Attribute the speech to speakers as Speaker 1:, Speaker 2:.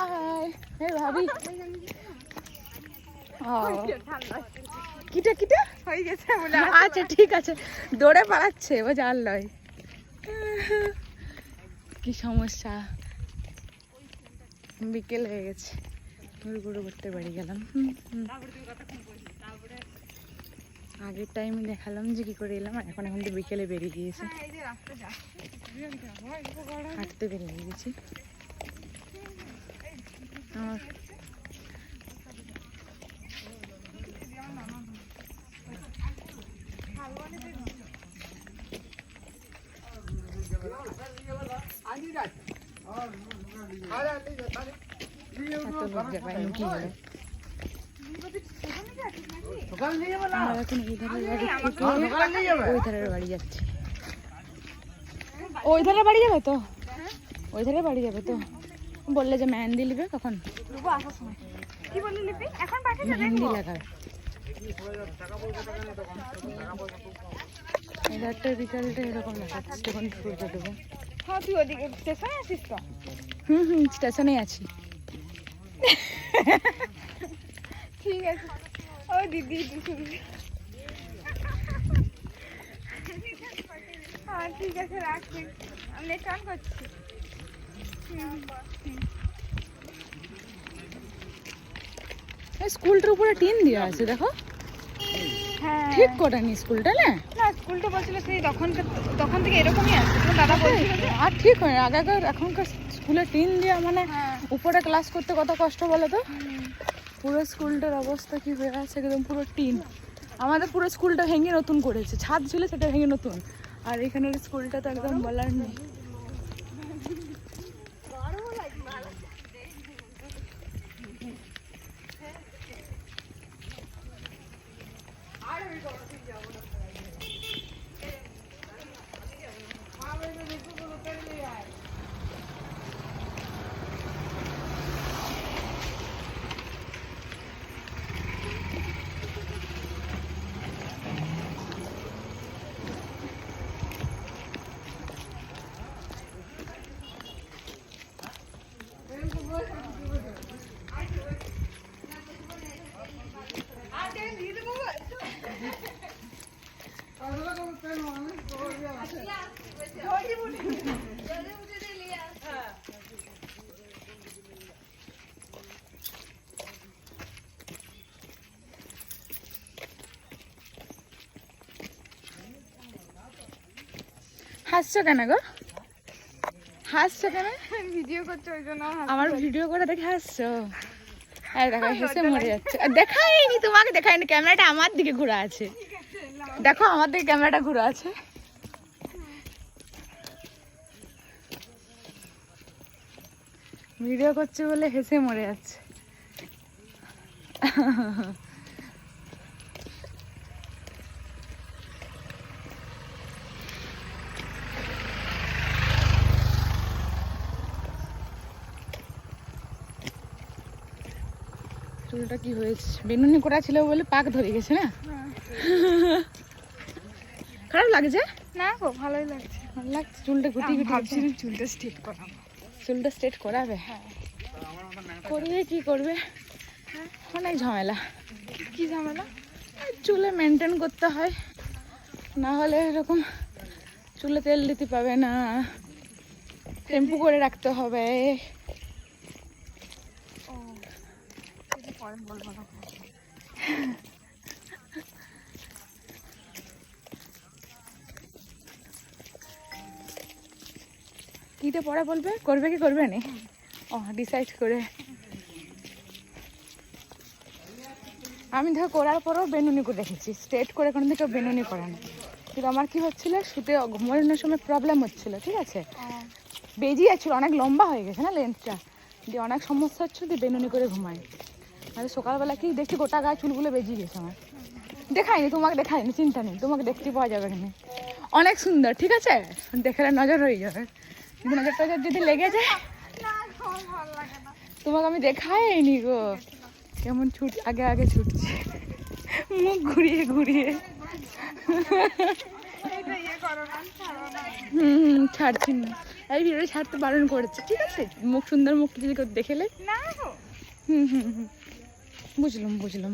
Speaker 1: High হে ভাবি কিটা কিটা
Speaker 2: হয়ে গেছে বলে
Speaker 1: আচ্ছা ঠিক আছে দৌড়ে পালাচ্ছে ও জাল লয় কি সমস্যা বিকেল হয়ে গেছে ঘুরঘুরু করতে বাড়ি গেলাম আগের টাইমে দেখালাম যে কি করে এলাম আর এখন তো বিকেলে বেরিয়ে গিয়েছে হাঁটতে বেরিয়ে গেছি আমার কি হলো আমরা এখন এই ধারের বাড়ি থেকে ওই ধারের বাড়ি যাচ্ছি ওই ধারের বাড়ি যাবে তো ওই ধারের বাড়ি যাবে তো বললে যে মেহেন্দি নিবে কখন
Speaker 2: কি বললি লিপি এখন পাঠিয়ে
Speaker 1: মেহেন্দি লাগাবে এধারটা বিকালটা এরকম দেখাচ্ছে যখন পুজো দেবো
Speaker 2: হ্যাঁ তুই ওদিকে স্টেশনে আছিস তো
Speaker 1: স্টেশনে আছি
Speaker 2: ঠিক আছে ও দিদি হ্যাঁ ঠিক আছে রাখছি আমি নেক্সট অন করছি
Speaker 1: স্কুলটার উপরে টিন দেওয়া আছে দেখো
Speaker 2: হ্যাঁ
Speaker 1: ঠিক করেনি স্কুলটা না
Speaker 2: না স্কুলটা বলছিল সেই তখন থেকে এরকমই আছে তো দাদা বলছিল যে
Speaker 1: আর ঠিক হয় আগেকার এখনকার স্কুলে টিন দেওয়া মানে
Speaker 2: হ্যাঁ
Speaker 1: উপরে ক্লাস করতে কত কষ্ট বলো তো পুরো স্কুলটার অবস্থা কি হয়ে আছে একদম পুরো টিন আমাদের পুরো স্কুলটা ভেঙে নতুন করেছে ছাদ ছিল সেটা ভেঙে নতুন আর এখানের স্কুলটা তো একদম বলার নেই হাসছো কেন গো হাসছো কেন
Speaker 2: ভিডিও করছে ওই জন্য
Speaker 1: আমার ভিডিও করে দেখে হাসছো আর দেখো হেসে মরে যাচ্ছে আর দেখাইনি তোমাকে দেখাইনি ক্যামেরাটা আমার দিকে ঘোরা আছে দেখো আমার দিকে ক্যামেরাটা ঘোরা আছে ভিডিও করছে বলে হেসে মরে যাচ্ছে চুলটা কি হয়েছে বেনুনি করা ছিল বলে পাক ধরে গেছে না খারাপ লাগছে
Speaker 2: না গো ভালোই লাগছে
Speaker 1: ভালো লাগছে চুলটা গুটি গুটি
Speaker 2: ভাবছিলাম চুলটা স্ট্রেট করাবো
Speaker 1: চুলটা স্ট্রেট করাবে করবে কি করবে অনেক ঝামেলা
Speaker 2: কি ঝামেলা
Speaker 1: চুলে মেনটেন করতে হয় না হলে এরকম চুলে তেল দিতে পাবে না শ্যাম্পু করে রাখতে হবে
Speaker 2: পরে বলবো না
Speaker 1: কিটা পরে বলবে করবে কি করবে না ও ডিসাইড করে আমি ধর করার পরও বেনুনি করে রেখেছি স্ট্রেট করে কোনো দিকে বেনুনি করে না কিন্তু আমার কি হচ্ছিল শুতে ঘুমানোর সময় প্রবলেম হচ্ছিল ঠিক আছে বেজি যাচ্ছিলো অনেক লম্বা হয়ে গেছে না লেন্থটা দিয়ে অনেক সমস্যা হচ্ছে দিয়ে বেনুনি করে ঘুমাই আর সকালবেলা কি দেখছি গোটা গায়ে চুলগুলো বেজিয়ে গেছে আমার দেখাইনি তোমাকে দেখাইনি চিন্তা নেই তোমাকে দেখতে পাওয়া যাবে না অনেক সুন্দর ঠিক আছে দেখলে নজর হয়ে যাবে নজর টজর যদি লেগে যায় তোমাকে আমি দেখাইনি গো কেমন আগে আগে ছুটছে মুখ ঘুরিয়ে ঘুরিয়ে ছাড়ছি না, এই ভিডিওটা ছাড়তে বারণ করেছে, ঠিক আছে? মুখ সুন্দর মুখ যদি কেউ দেখেলে।
Speaker 2: না গো।
Speaker 1: বুঝলাম।